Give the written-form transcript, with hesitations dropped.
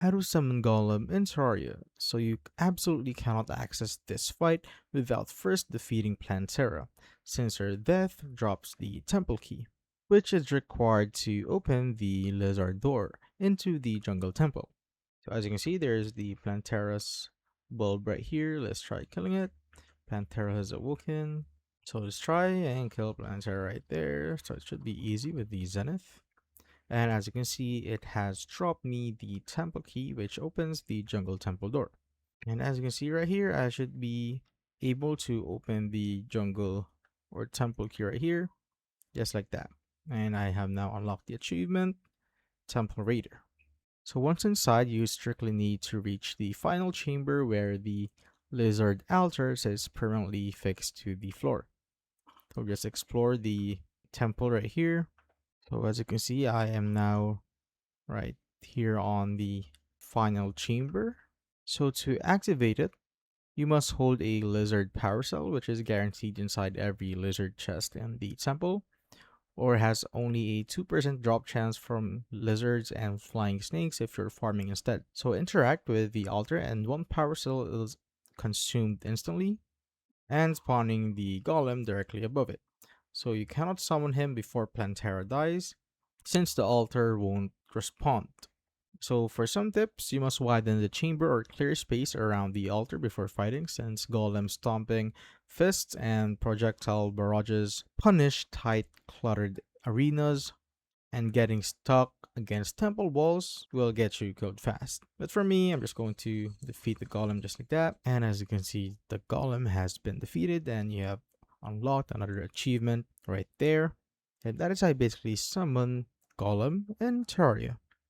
How to summon Golem in Terraria, so you absolutely cannot access this fight without first defeating Plantera, since her death drops the temple key, which is required to open the lizard door into the jungle temple. So as you can see, there's the Plantera's bulb right here. Let's try killing it. Plantera has awoken. So let's try and kill Plantera right there. So it should be easy with the Zenith. And as you can see, it has dropped me the temple key, which opens the jungle temple door. And as you can see right here, I should be able to open the jungle or temple key right here, just like that. And I have now unlocked the achievement, Temple Raider. So once inside, you strictly need to reach the final chamber where the lizard altar is permanently fixed to the floor. So just explore the temple right here. So as you can see, I am now right here on the final chamber. So to activate it, you must hold a lizard power cell, which is guaranteed inside every lizard chest in the temple, or has only a 2% drop chance from lizards and flying snakes if you're farming instead. So interact with the altar and one power cell is consumed instantly and spawning the golem directly above it. So you cannot summon him before Plantera dies, since the altar won't respond. So for some tips, you must widen the chamber or clear space around the altar before fighting, since golem stomping, fists, and projectile barrages punish tight, cluttered arenas, and getting stuck against temple walls will get you killed fast. But for me, I'm just going to defeat the golem just like that. And as you can see, the golem has been defeated and you have unlocked another achievement right there. And that is how I basically summon Golem in Terraria.